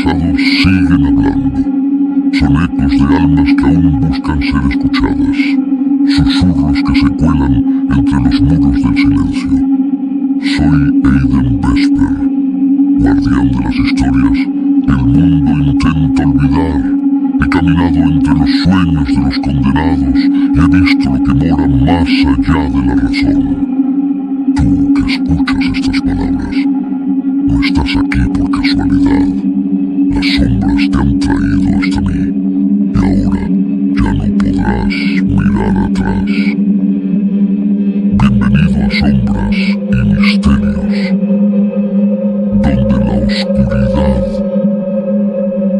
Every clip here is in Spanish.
pasados siguen hablando. Son ecos de almas que aún buscan ser escuchadas. Susurros que se cuelan entre los muros del silencio. Soy Aiden Vesper, guardián de las historias que el mundo intenta olvidar. He caminado entre los sueños de los condenados y he visto lo que mora más allá de la razón. Tú que escuchas estas palabras, no estás aquí por casualidad. Las sombras te han traído hasta mí y ahora ya no podrás mirar atrás. Bienvenido a Sombras y Misterios, donde la oscuridad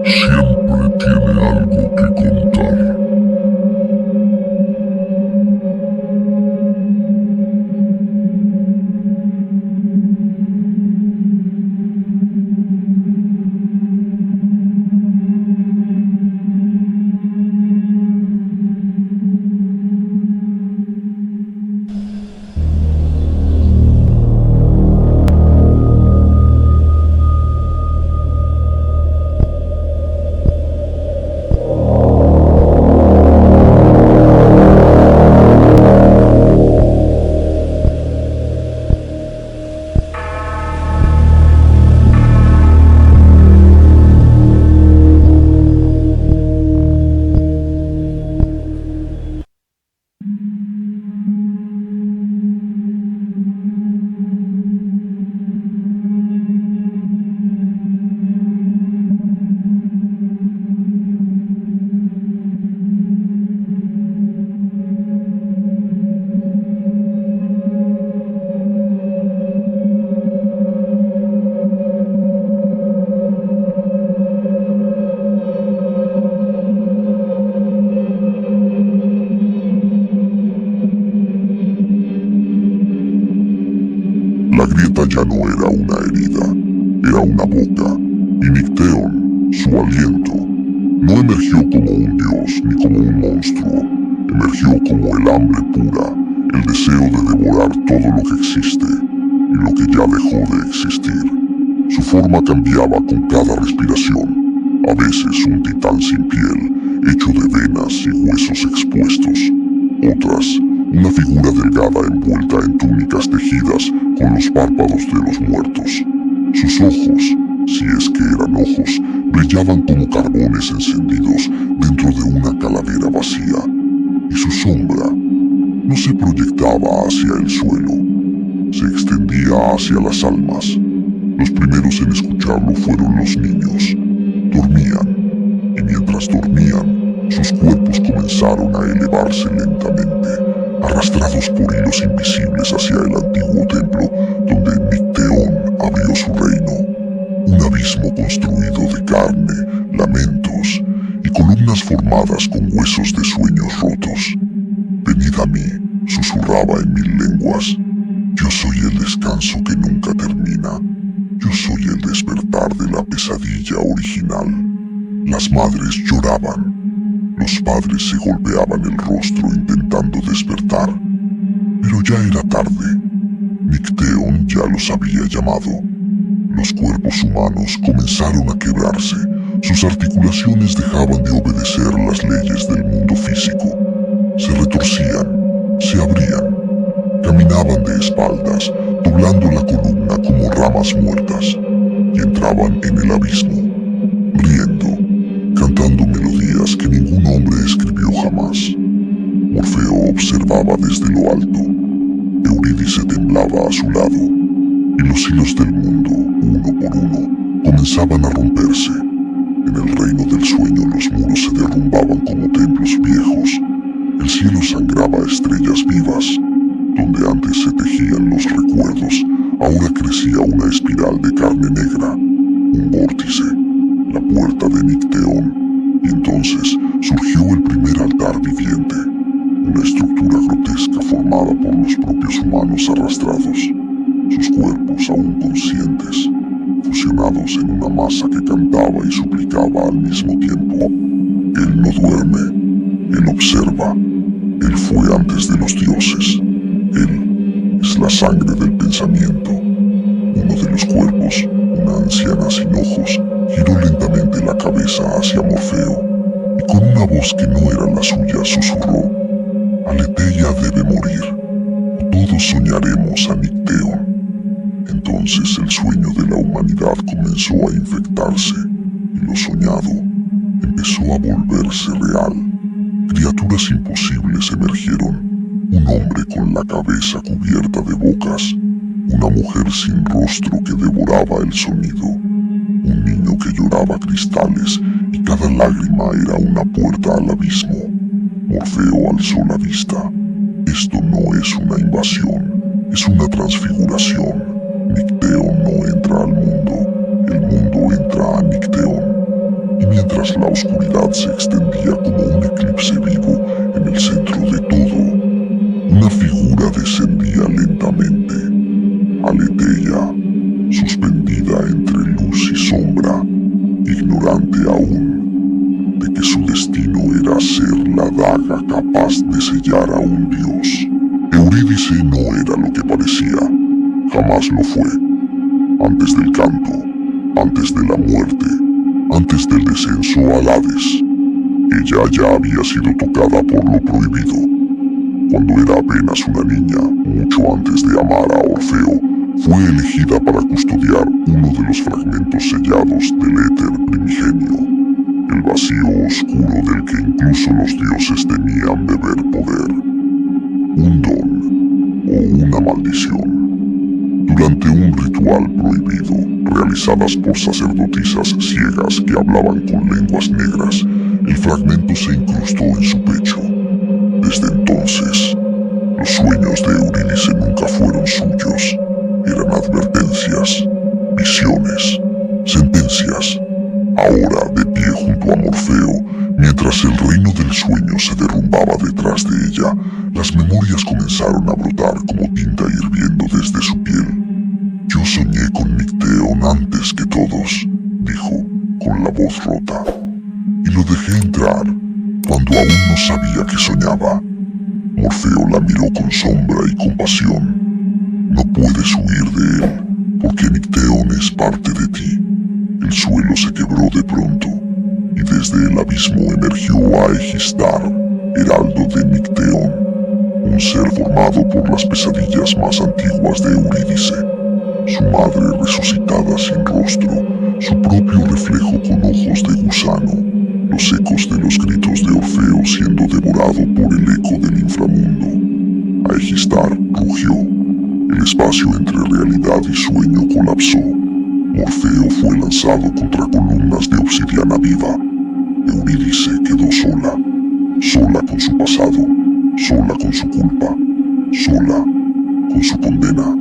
siempre tiene algo que contar. La grieta ya no era una herida, era una boca, y Nicteon, su aliento, no emergió como un dios ni como un monstruo, emergió como el hambre pura, el deseo de devorar todo lo que existe, y lo que ya dejó de existir. Su forma cambiaba con cada respiración, a veces un titán sin piel, hecho de venas y huesos expuestos, otras, una figura delgada envuelta en túnicas tejidas con los párpados de los muertos. Sus ojos, si es que eran ojos, brillaban como carbones encendidos dentro de una calavera vacía, y su sombra no se proyectaba hacia el suelo, se extendía hacia las almas. Los primeros en escucharlo fueron los niños. Dormían, y mientras dormían, sus cuerpos comenzaron a elevarse lentamente, arrastrados por hilos invisibles hacia el antiguo templo donde Nicteon abrió su reino. Un abismo construido de carne, lamentos y columnas formadas con huesos de sueños rotos. Venid a mí, susurraba en mil lenguas. Yo soy el descanso que nunca termina. Yo soy el despertar de la pesadilla original. Las madres lloraban. Los padres se golpeaban el rostro intentando despertar, pero ya era tarde. Nicteon ya los había llamado. Los cuerpos humanos comenzaron a quebrarse, sus articulaciones dejaban de obedecer las leyes del mundo físico. Se retorcían, se abrían, caminaban de espaldas, doblando la columna como ramas muertas, y entraban en el abismo, riendo, cantando melodías que ningún hombre escribió jamás. Morfeo observaba desde lo alto. Eurídice temblaba a su lado, y los hilos del mundo, uno por uno, comenzaban a romperse. En el reino del sueño los muros se derrumbaban como templos viejos. El cielo sangraba estrellas vivas. Donde antes se tejían los recuerdos, ahora crecía una espiral de carne negra, un vórtice, la puerta de Nicteon, y entonces surgió el primer altar viviente, una estructura grotesca formada por los propios humanos arrastrados, sus cuerpos aún conscientes, fusionados en una masa que cantaba y suplicaba al mismo tiempo. Él no duerme, él observa, él fue antes de los dioses, él es la sangre del pensamiento, uno de los cuerpos, una anciana sin ojos, Giró lentamente la cabeza hacia Morfeo y con una voz que no era la suya susurró: Aletheia debe morir, o todos soñaremos a Nicteon. Entonces el sueño de la humanidad comenzó a infectarse y lo soñado empezó a volverse real. Criaturas imposibles emergieron: un hombre con la cabeza cubierta de bocas, una mujer sin rostro que devoraba el sonido, un niño que lloraba cristales y cada lágrima era una puerta al abismo. Morfeo alzó la vista. Esto no es una invasión, es una transfiguración. Nicteon no entra al mundo, el mundo entra a Nicteon. Y mientras la oscuridad se extendía como un eclipse vivo en el centro de todo, una figura descendía lentamente. Aletheia, suspendida entre luz y sombra, ignorante aún de que su destino era ser la daga capaz de sellar a un dios. Eurídice no era lo que parecía, jamás lo fue. Antes del canto, antes de la muerte, antes del descenso al Hades, ella ya había sido tocada por lo prohibido. Cuando era apenas una niña, mucho antes de amar a Orfeo, fue elegida para custodiar uno de los fragmentos sellados del éter primigenio, el vacío oscuro del que incluso los dioses temían beber poder. Un don o una maldición. Durante un ritual prohibido, realizadas por sacerdotisas ciegas que hablaban con lenguas negras, el fragmento se incrustó en su pecho. Desde entonces, los sueños de Eurídice nunca fueron suyos. Eran advertencias, visiones, sentencias. Ahora, de pie junto a Morfeo, mientras el reino del sueño se derrumbaba detrás de ella, las memorias comenzaron a brotar como tinta hirviendo desde su piel. Yo soñé con Nicteon antes que todos, dijo, con la voz rota. Y lo dejé entrar, cuando aún no sabía que soñaba. Morfeo la miró con sombra y compasión. No puedes huir de él, porque Nicteon es parte de ti. El suelo se quebró de pronto, y desde el abismo emergió Aegistar, heraldo de Nicteon, un ser formado por las pesadillas más antiguas de Eurídice. Su madre resucitada sin rostro, su propio reflejo con ojos de gusano, los ecos de los gritos de Orfeo siendo devorado por el eco del inframundo. Aegistar rugió. El espacio entre realidad y sueño colapsó. Morfeo fue lanzado contra columnas de obsidiana viva. Eurídice quedó sola, sola con su pasado, sola con su culpa, sola con su condena.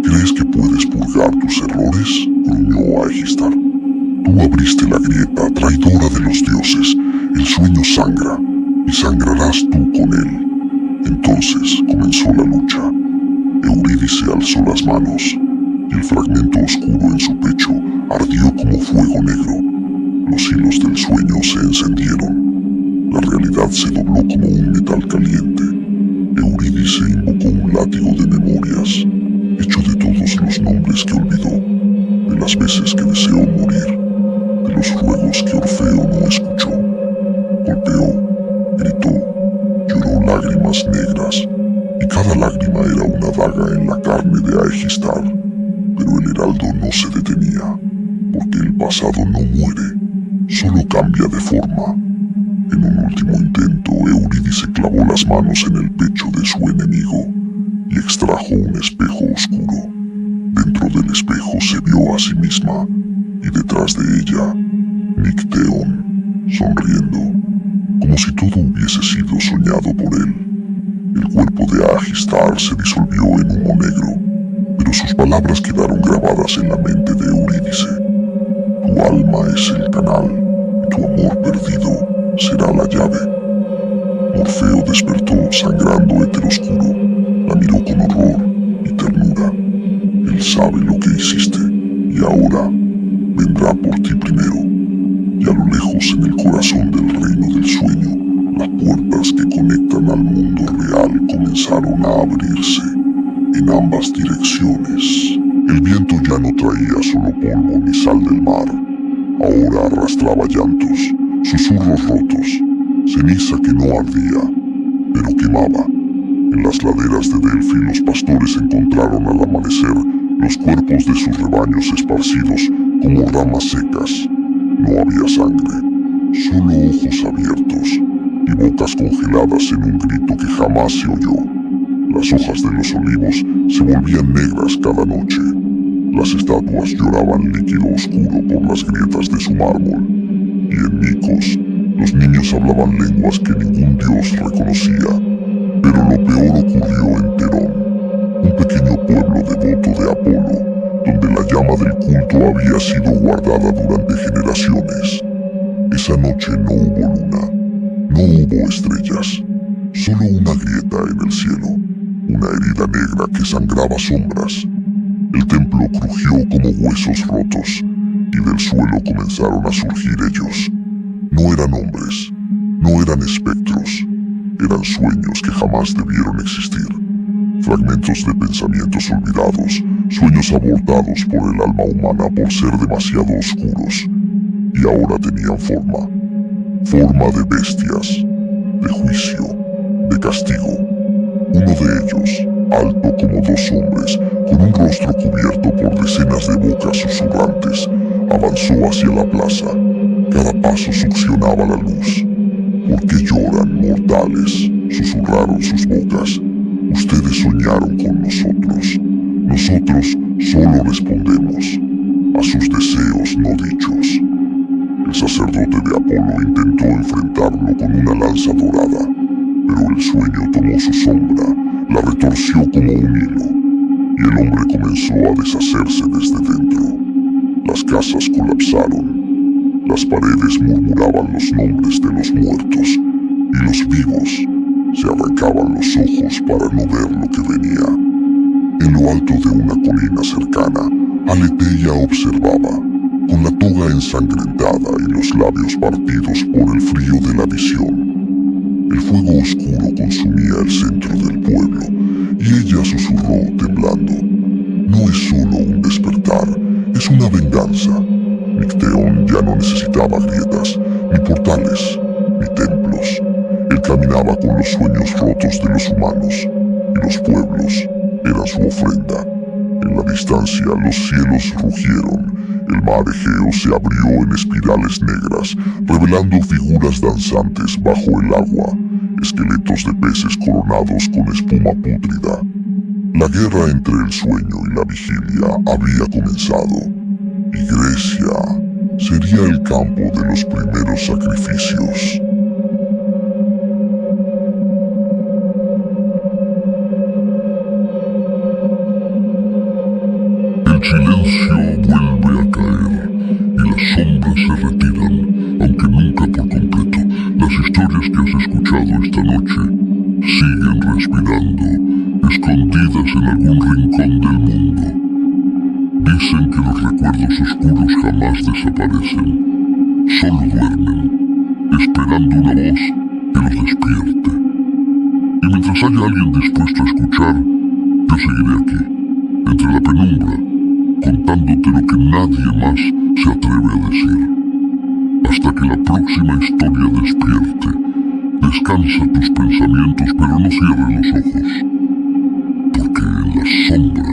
¿Crees que puedes purgar tus errores?, gruñó Aegistar. Tú abriste la grieta, traidora de los dioses. El sueño sangra, y sangrarás tú con él. Entonces comenzó la lucha. Eurídice alzó las manos, y el fragmento oscuro en su pecho ardió como fuego negro. Los hilos del sueño se encendieron. La realidad se dobló como un metal caliente. Eurídice invocó un látigo de memorias, hecho de todos los nombres que olvidó, de las veces que deseó morir, de los ruegos que Orfeo no escuchó. Golpeó, gritó, lloró lágrimas negras, y cada lágrima era una daga en la carne de Aegistar. Pero el heraldo no se detenía, porque el pasado no muere, solo cambia de forma. En un último intento, Eurídice clavó las manos en el pecho de su enemigo y extrajo un espejo oscuro. Dentro del espejo se vio a sí misma, y detrás de ella, Nicteon, sonriendo, como si todo hubiese sido soñado por él. El cuerpo de Aegistar se disolvió en humo negro, pero sus palabras quedaron grabadas en la mente de Eurídice. Tu alma es el canal, y tu amor perdido será la llave. Morfeo despertó sangrando éter oscuro, la miró con horror y ternura. Él sabe lo que hiciste, y ahora vendrá por ti primero. Y a lo lejos en el corazón del reino del sueño, las puertas que conectan al mundo real comenzaron a abrirse en ambas direcciones. El viento ya no traía solo polvo ni sal del mar. Ahora arrastraba llantos, susurros rotos, ceniza que no ardía, pero quemaba. En las laderas de Delphi los pastores encontraron al amanecer los cuerpos de sus rebaños esparcidos como ramas secas. No había sangre, solo ojos abiertos y bocas congeladas en un grito que jamás se oyó. Las hojas de los olivos se volvían negras cada noche. Las estatuas lloraban líquido oscuro por las grietas de su mármol. Y en Nikos, los niños hablaban lenguas que ningún dios reconocía. Pero lo peor ocurrió en Terón, un pequeño pueblo devoto de Apolo, donde la llama del culto había sido guardada durante generaciones. Esa noche no hubo luna, no hubo estrellas, solo una grieta en el cielo, una herida negra que sangraba sombras. El templo crujió como huesos rotos, y del suelo comenzaron a surgir ellos. No eran hombres, no eran espectros, eran sueños que jamás debieron existir. Fragmentos de pensamientos olvidados, sueños abortados por el alma humana por ser demasiado oscuros. Y ahora tenían forma de bestias, de juicio, de castigo. Uno de ellos, alto como dos hombres, con un rostro cubierto por decenas de bocas susurrantes, avanzó hacia la plaza. Cada paso succionaba la luz. ¿Por qué lloran, mortales?, susurraron sus bocas. Ustedes soñaron con nosotros. Nosotros solo respondemos a sus deseos no dichos. El sacerdote de Apolo intentó enfrentarlo con una lanza dorada, pero el sueño tomó su sombra, la retorció como un hilo, y el hombre comenzó a deshacerse desde dentro. Las casas colapsaron. Las paredes murmuraban los nombres de los muertos, y los vivos se arrancaban los ojos para no ver lo que venía. En lo alto de una colina cercana, Aletheia observaba, con la toga ensangrentada y los labios partidos por el frío de la visión. El fuego oscuro consumía el centro del pueblo, y ella susurró temblando: no es solo un despertar, es una venganza. Micteón ya no necesitaba grietas, ni portales, ni templos. Él caminaba con los sueños rotos de los humanos, y los pueblos eran su ofrenda. En la distancia los cielos rugieron, el mar Egeo se abrió en espirales negras, revelando figuras danzantes bajo el agua, esqueletos de peces coronados con espuma pútrida. La guerra entre el sueño y la vigilia había comenzado, y Grecia sería el campo de los primeros sacrificios. El silencio vuelve a caer y las sombras se retiran, aunque nunca por completo. Las historias que has escuchado esta noche siguen respirando, escondidas en algún rincón del mundo. Dicen que los recuerdos oscuros jamás desaparecen, solo duermen, esperando una voz que los despierte. Y mientras haya alguien dispuesto a escuchar, yo seguiré aquí, entre la penumbra, contándote lo que nadie más se atreve a decir. Hasta que la próxima historia despierte. Descansa tus pensamientos, pero no cierres los ojos, porque en las sombras